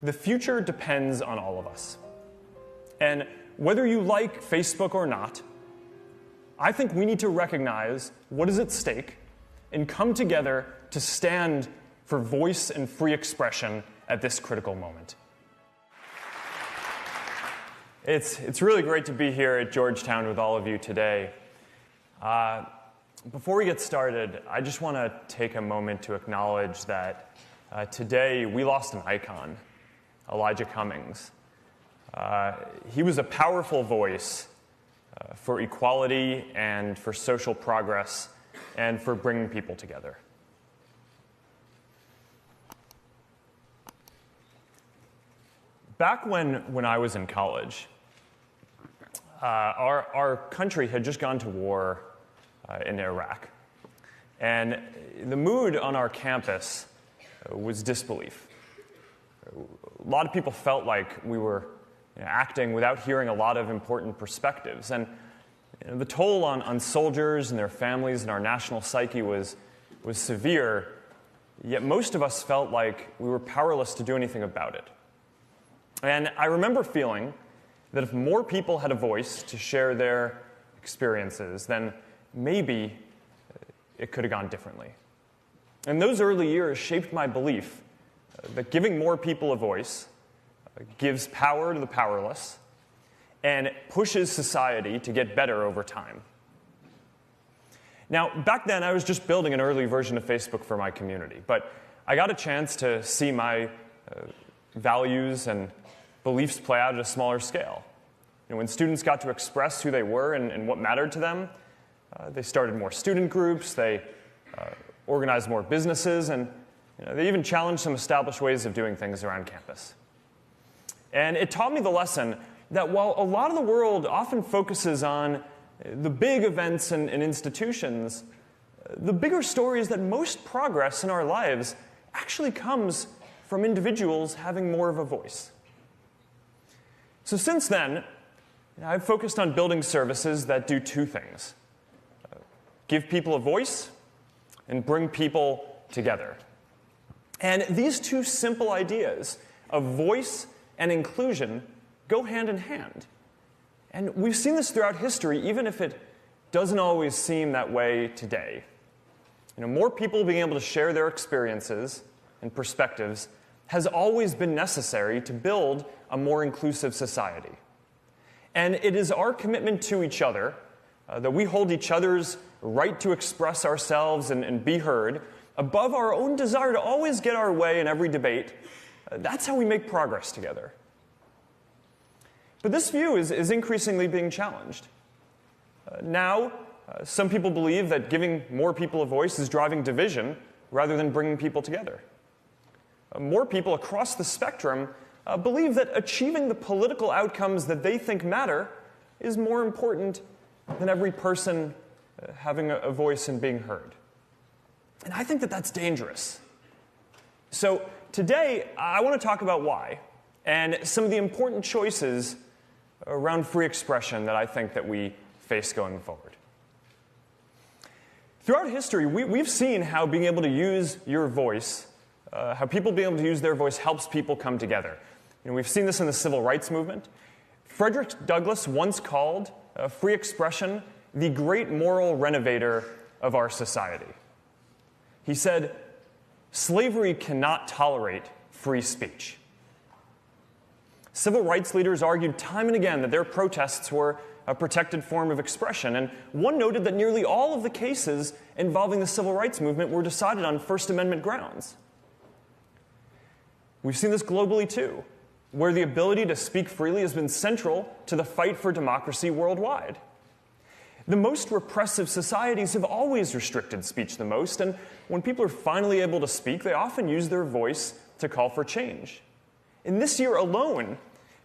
The future depends on all of us. And whether you like Facebook or not, I think we need to recognize what is at stake and come together to stand for voice and free expression at this critical moment. It's really great to be here at Georgetown with all of you today. Before we get started, I just want to take a moment to acknowledge that today we lost an icon, Elijah Cummings. He was a powerful voice for equality and for social progress and for bringing people together. Back when I was in college, our country had just gone to war in Iraq. And the mood on our campus was disbelief. A lot of people felt like we were acting without hearing a lot of important perspectives. And the toll on soldiers and their families and our national psyche was severe, yet most of us felt like we were powerless to do anything about it. And I remember feeling that if more people had a voice to share their experiences, then maybe it could have gone differently. And those early years shaped my belief that giving more people a voice gives power to the powerless and pushes society to get better over time. Now, back then, I was just building an early version of Facebook for my community, but I got a chance to see my values and beliefs play out at a smaller scale. When students got to express who they were and what mattered to them, they started more student groups, they organized more businesses, and they even challenged some established ways of doing things around campus. And it taught me the lesson that while a lot of the world often focuses on the big events and institutions, the bigger story is that most progress in our lives actually comes from individuals having more of a voice. So since then, I've focused on building services that do two things: give people a voice and bring people together. And these two simple ideas of voice and inclusion go hand in hand. And we've seen this throughout history, even if it doesn't always seem that way today. More people being able to share their experiences and perspectives has always been necessary to build a more inclusive society. And it is our commitment to each other that we hold each other's right to express ourselves and be heard above our own desire to always get our way in every debate. That's how we make progress together. But this view is increasingly being challenged. Now, some people believe that giving more people a voice is driving division rather than bringing people together. More people across the spectrum believe that achieving the political outcomes that they think matter is more important than every person having a voice and being heard. And I think that that's dangerous. So today, I want to talk about why and some of the important choices around free expression that I think that we face going forward. Throughout history, we've seen how being able to use your voice, how people being able to use their voice helps people come together. We've seen this in the civil rights movement. Frederick Douglass once called free expression the great moral renovator of our society. He said, "Slavery cannot tolerate free speech." Civil rights leaders argued time and again that their protests were a protected form of expression, and one noted that nearly all of the cases involving the civil rights movement were decided on First Amendment grounds. We've seen this globally too, where the ability to speak freely has been central to the fight for democracy worldwide. The most repressive societies have always restricted speech the most, and when people are finally able to speak, they often use their voice to call for change. In this year alone,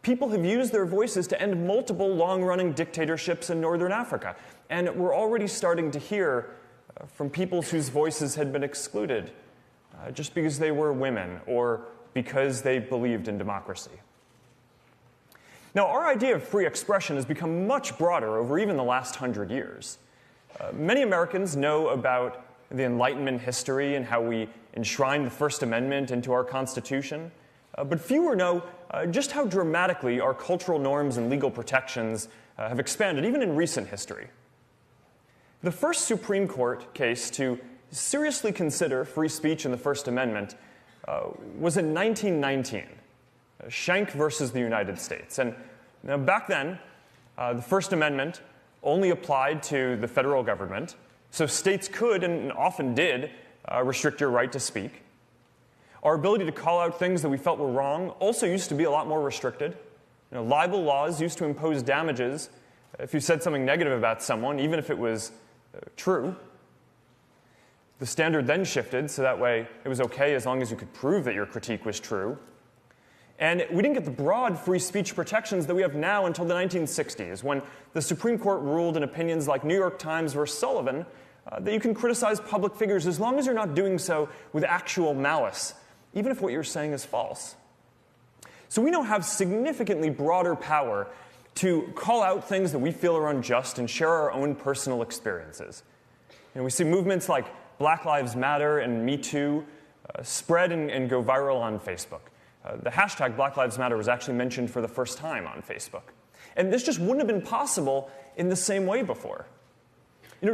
people have used their voices to end multiple long-running dictatorships in northern Africa, and we're already starting to hear from people whose voices had been excluded just because they were women or because they believed in democracy. Now, our idea of free expression has become much broader over even the last 100 years. Many Americans know about the Enlightenment history and how we enshrined the First Amendment into our Constitution. but fewer know just how dramatically our cultural norms and legal protections have expanded, even in recent history. The first Supreme Court case to seriously consider free speech in the First Amendment was in 1919, Schenck versus the United States. And now back then, the First Amendment only applied to the federal government, so states could, and often did, restrict your right to speak. Our ability to call out things that we felt were wrong also used to be a lot more restricted. Libel laws used to impose damages if you said something negative about someone, even if it was true. The standard then shifted, so that way it was okay as long as you could prove that your critique was true. And we didn't get the broad free speech protections that we have now until the 1960s, when the Supreme Court ruled in opinions like New York Times versus Sullivan that you can criticize public figures as long as you're not doing so with actual malice, even if what you're saying is false. So we now have significantly broader power to call out things that we feel are unjust and share our own personal experiences. We see movements like Black Lives Matter and Me Too spread and go viral on Facebook. The hashtag Black Lives Matter was actually mentioned for the first time on Facebook. And this just wouldn't have been possible in the same way before.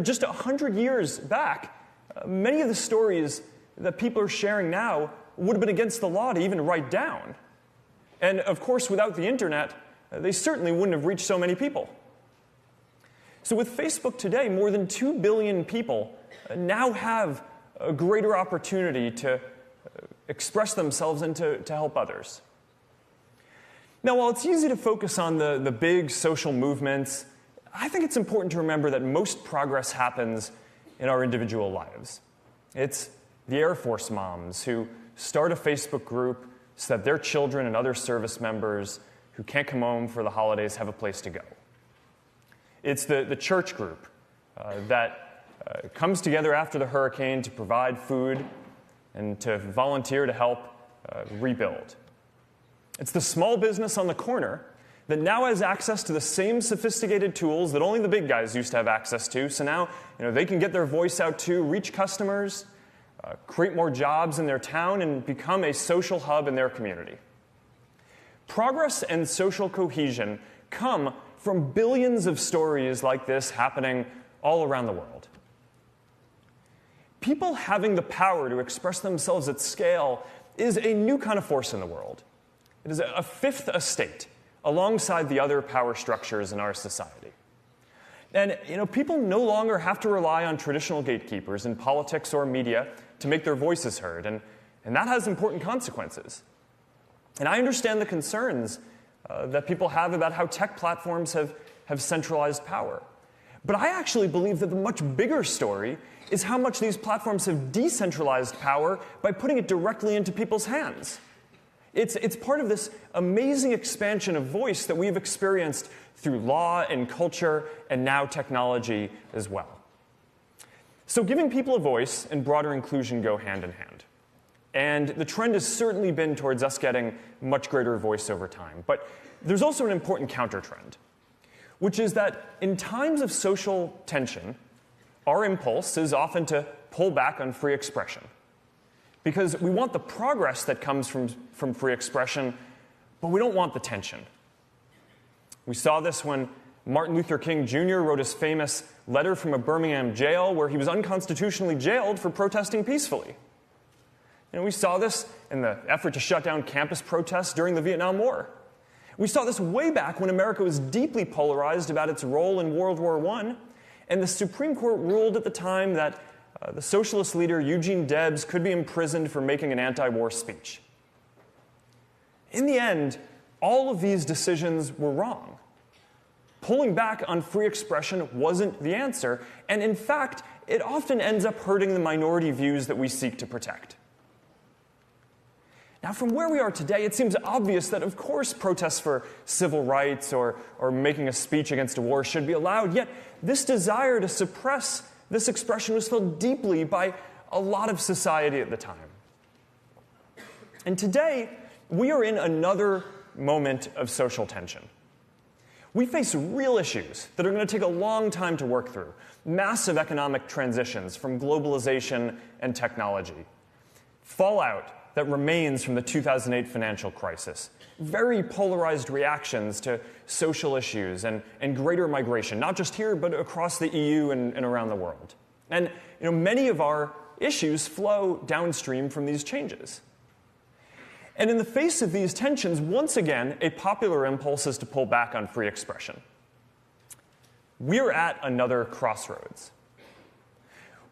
Just 100 years back, many of the stories that people are sharing now would have been against the law to even write down. And of course, without the internet, they certainly wouldn't have reached so many people. So with Facebook today, more than 2 billion people now have a greater opportunity to express themselves and to help others. Now, while it's easy to focus on the big social movements, I think it's important to remember that most progress happens in our individual lives. It's the Air Force moms who start a Facebook group so that their children and other service members who can't come home for the holidays have a place to go. It's the church group that comes together after the hurricane to provide food and to volunteer to help rebuild. It's the small business on the corner that now has access to the same sophisticated tools that only the big guys used to have access to. So now they can get their voice out too, reach customers, create more jobs in their town, and become a social hub in their community. Progress and social cohesion come from billions of stories like this happening all around the world. People having the power to express themselves at scale is a new kind of force in the world. It is a fifth estate alongside the other power structures in our society. And people no longer have to rely on traditional gatekeepers in politics or media to make their voices heard, and that has important consequences. And I understand the concerns that people have about how tech platforms have centralized power. But I actually believe that the much bigger story is how much these platforms have decentralized power by putting it directly into people's hands. It's part of this amazing expansion of voice that we've experienced through law and culture and now technology as well. So giving people a voice and broader inclusion go hand in hand. And the trend has certainly been towards us getting much greater voice over time. But there's also an important counter-trend, which is that in times of social tension, our impulse is often to pull back on free expression. Because we want the progress that comes from free expression, but we don't want the tension. We saw this when Martin Luther King Jr. wrote his famous letter from a Birmingham jail where he was unconstitutionally jailed for protesting peacefully. We saw this in the effort to shut down campus protests during the Vietnam War. We saw this way back when America was deeply polarized about its role in World War I, and the Supreme Court ruled at the time that the socialist leader Eugene Debs could be imprisoned for making an anti-war speech. In the end, all of these decisions were wrong. Pulling back on free expression wasn't the answer, and in fact, it often ends up hurting the minority views that we seek to protect. Now, from where we are today, it seems obvious that, of course, protests for civil rights or making a speech against a war should be allowed, yet this desire to suppress this expression was felt deeply by a lot of society at the time. And today, we are in another moment of social tension. We face real issues that are going to take a long time to work through, massive economic transitions from globalization and technology, fallout that remains from the 2008 financial crisis. Very polarized reactions to social issues and greater migration, not just here, but across the EU and around the world. And many of our issues flow downstream from these changes. And in the face of these tensions, once again, a popular impulse is to pull back on free expression. We're at another crossroads.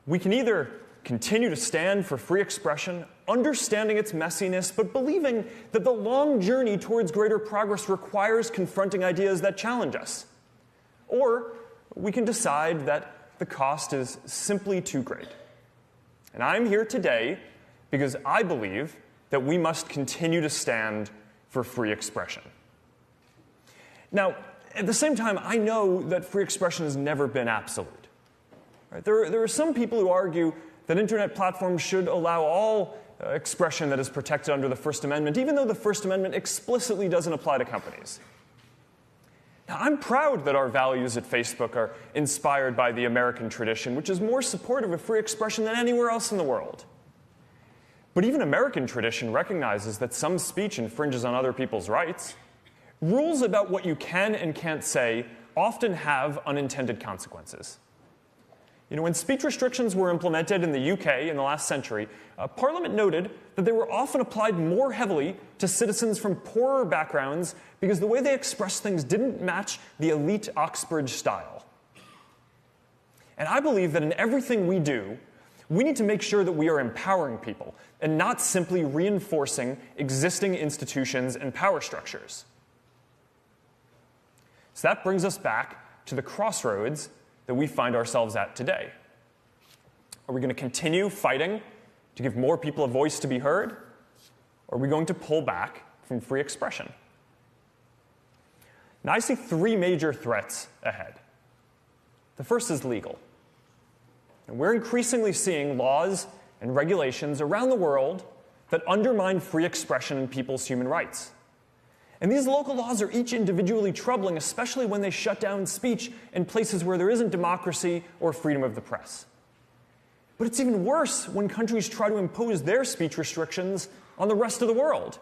We can either continue to stand for free expression, understanding its messiness, but believing that the long journey towards greater progress requires confronting ideas that challenge us. Or we can decide that the cost is simply too great. And I'm here today because I believe that we must continue to stand for free expression. Now, at the same time, I know that free expression has never been absolute. Right? There are some people who argue that internet platforms should allow all expression that is protected under the First Amendment, even though the First Amendment explicitly doesn't apply to companies. Now, I'm proud that our values at Facebook are inspired by the American tradition, which is more supportive of free expression than anywhere else in the world. But even American tradition recognizes that some speech infringes on other people's rights. Rules about what you can and can't say often have unintended consequences. When speech restrictions were implemented in the UK in the last century, Parliament noted that they were often applied more heavily to citizens from poorer backgrounds because the way they expressed things didn't match the elite Oxbridge style. And I believe that in everything we do, we need to make sure that we are empowering people and not simply reinforcing existing institutions and power structures. So that brings us back to the crossroads that we find ourselves at today. Are we going to continue fighting to give more people a voice to be heard? Or are we going to pull back from free expression? Now, I see three major threats ahead. The first is legal. And we're increasingly seeing laws and regulations around the world that undermine free expression and people's human rights. And these local laws are each individually troubling, especially when they shut down speech in places where there isn't democracy or freedom of the press. But it's even worse when countries try to impose their speech restrictions on the rest of the world.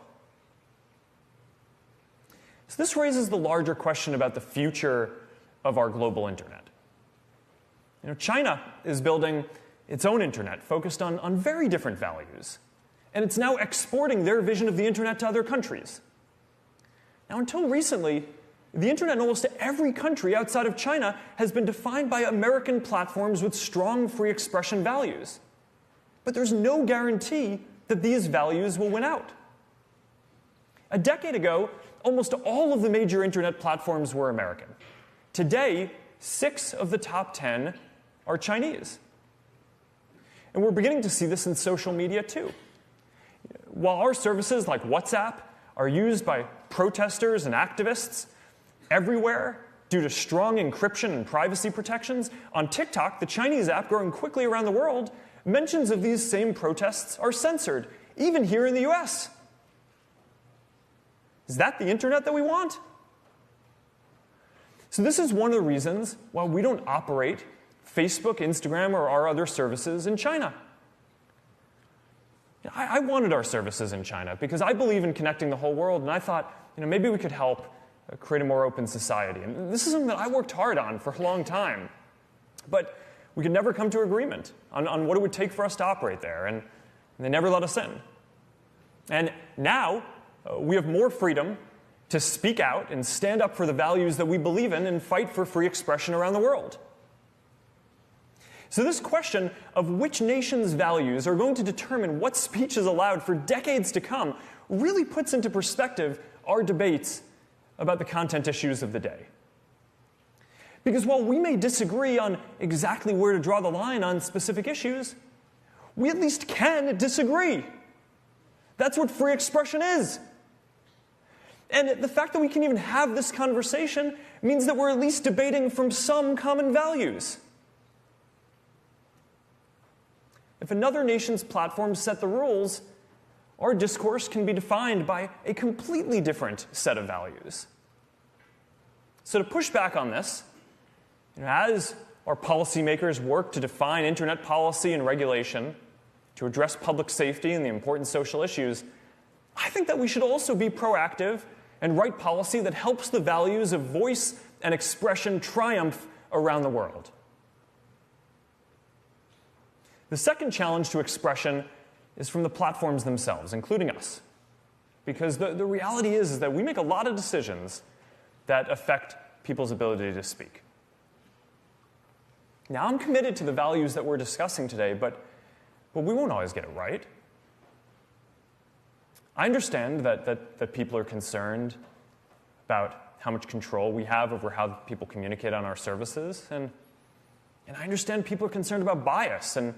So this raises the larger question about the future of our global internet. China is building its own internet focused on very different values. And it's now exporting their vision of the internet to other countries. Now, until recently, the internet in almost every country outside of China has been defined by American platforms with strong free expression values. But there's no guarantee that these values will win out. A decade ago, almost all of the major internet platforms were American. Today, 6 of the top 10 are Chinese. And we're beginning to see this in social media too. While our services like WhatsApp are used by protesters and activists everywhere due to strong encryption and privacy protections, on TikTok, the Chinese app growing quickly around the world, mentions of these same protests are censored, even here in the US. Is that the internet that we want? So this is one of the reasons why we don't operate Facebook, Instagram, or our other services in China. I wanted our services in China because I believe in connecting the whole world, and I thought, maybe we could help create a more open society. And this is something that I worked hard on for a long time. But we could never come to agreement on what it would take for us to operate there, and they never let us in. And now, we have more freedom to speak out and stand up for the values that we believe in and fight for free expression around the world. So this question of which nation's values are going to determine what speech is allowed for decades to come really puts into perspective our debates about the content issues of the day. Because while we may disagree on exactly where to draw the line on specific issues, we at least can disagree. That's what free expression is. And the fact that we can even have this conversation means that we're at least debating from some common values. If another nation's platforms set the rules, our discourse can be defined by a completely different set of values. So to push back on this, as our policymakers work to define internet policy and regulation, to address public safety and the important social issues, I think that we should also be proactive and write policy that helps the values of voice and expression triumph around the world. The second challenge to expression is from the platforms themselves, including us. Because the reality is that we make a lot of decisions that affect people's ability to speak. Now, I'm committed to the values that we're discussing today, but we won't always get it right. I understand that people are concerned about how much control we have over how people communicate on our services, and I understand people are concerned about bias and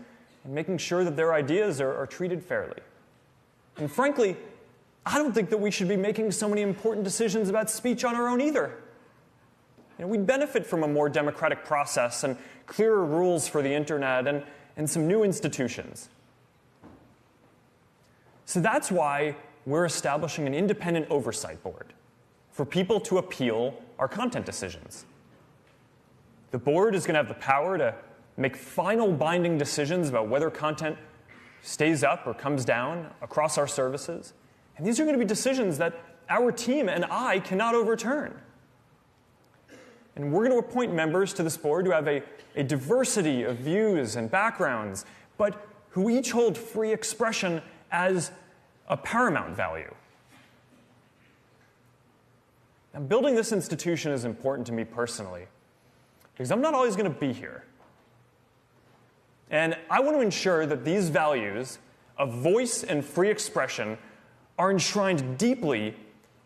making sure that their ideas are treated fairly. And frankly, I don't think that we should be making so many important decisions about speech on our own either. We'd benefit from a more democratic process and clearer rules for the internet and some new institutions. So that's why we're establishing an independent oversight board for people to appeal our content decisions. The board is going to have the power to make final binding decisions about whether content stays up or comes down across our services. And these are going to be decisions that our team and I cannot overturn. And we're going to appoint members to this board who have a diversity of views and backgrounds, but who each hold free expression as a paramount value. Now, building this institution is important to me personally, because I'm not always going to be here. And I want to ensure that these values of voice and free expression are enshrined deeply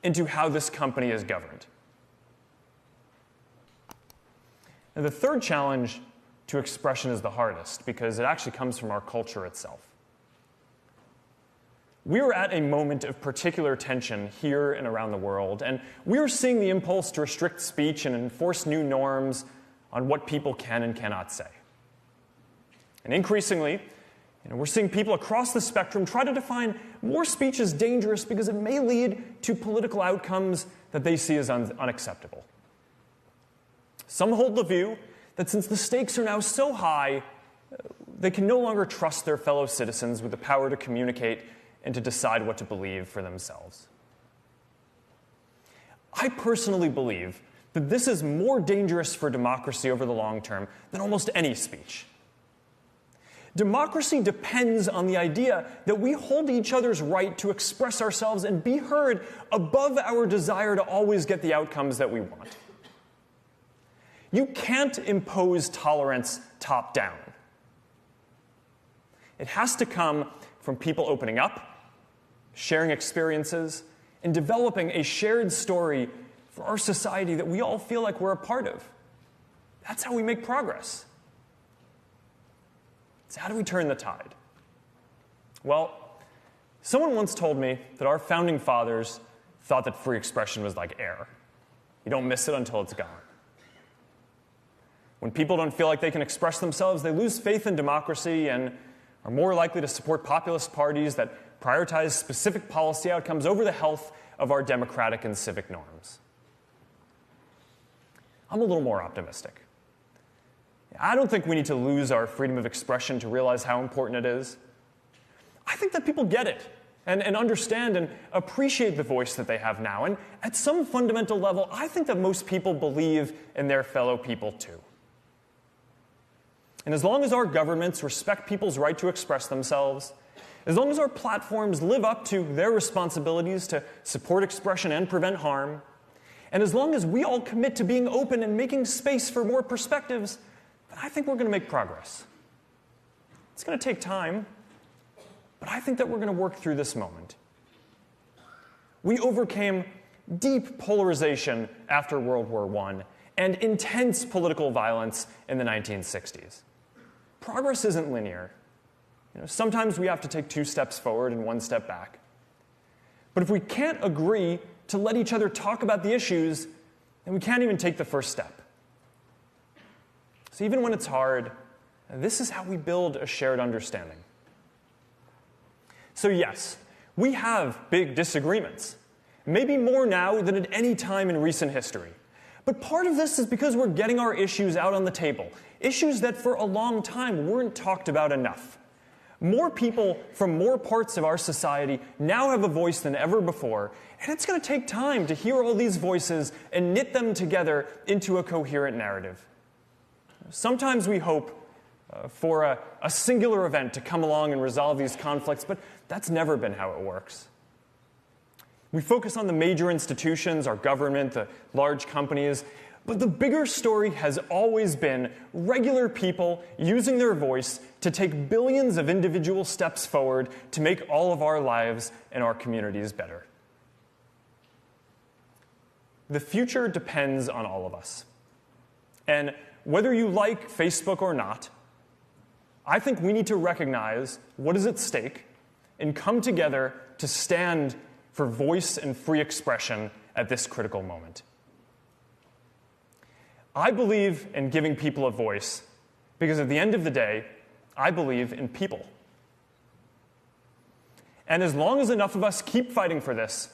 into how this company is governed. And the third challenge to expression is the hardest, because it actually comes from our culture itself. We are at a moment of particular tension here and around the world, and we are seeing the impulse to restrict speech and enforce new norms on what people can and cannot say. And increasingly, we're seeing people across the spectrum try to define more speech as dangerous because it may lead to political outcomes that they see as unacceptable. Some hold the view that since the stakes are now so high, they can no longer trust their fellow citizens with the power to communicate and to decide what to believe for themselves. I personally believe that this is more dangerous for democracy over the long term than almost any speech. Democracy depends on the idea that we hold each other's right to express ourselves and be heard above our desire to always get the outcomes that we want. You can't impose tolerance top-down. It has to come from people opening up, sharing experiences, and developing a shared story for our society that we all feel like we're a part of. That's how we make progress. So how do we turn the tide? Well, someone once told me that our founding fathers thought that free expression was like air. You don't miss it until it's gone. When people don't feel like they can express themselves, they lose faith in democracy and are more likely to support populist parties that prioritize specific policy outcomes over the health of our democratic and civic norms. I'm a little more optimistic. I don't think we need to lose our freedom of expression to realize how important it is. I think that people get it and understand and appreciate the voice that they have now. And at some fundamental level, I think that most people believe in their fellow people too. And as long as our governments respect people's right to express themselves, as long as our platforms live up to their responsibilities to support expression and prevent harm, and as long as we all commit to being open and making space for more perspectives, then I think we're going to make progress. It's going to take time, but I think that we're going to work through this moment. We overcame deep polarization after World War I and intense political violence in the 1960s. Progress isn't linear. Sometimes we have to take 2 steps forward and 1 step back. But if we can't agree to let each other talk about the issues, then we can't even take the first step. So even when it's hard, this is how we build a shared understanding. So yes, we have big disagreements, maybe more now than at any time in recent history. But part of this is because we're getting our issues out on the table, issues that for a long time weren't talked about enough. More people from more parts of our society now have a voice than ever before, and it's going to take time to hear all these voices and knit them together into a coherent narrative. Sometimes we hope for a singular event to come along and resolve these conflicts, but that's never been how it works. We focus on the major institutions, our government, the large companies, but the bigger story has always been regular people using their voice to take billions of individual steps forward to make all of our lives and our communities better. The future depends on all of us. And whether you like Facebook or not, I think we need to recognize what is at stake and come together to stand for voice and free expression at this critical moment. I believe in giving people a voice because at the end of the day, I believe in people. And as long as enough of us keep fighting for this,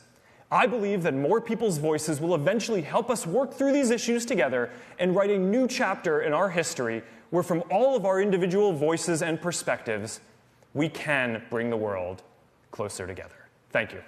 I believe that more people's voices will eventually help us work through these issues together and write a new chapter in our history where from all of our individual voices and perspectives, we can bring the world closer together. Thank you.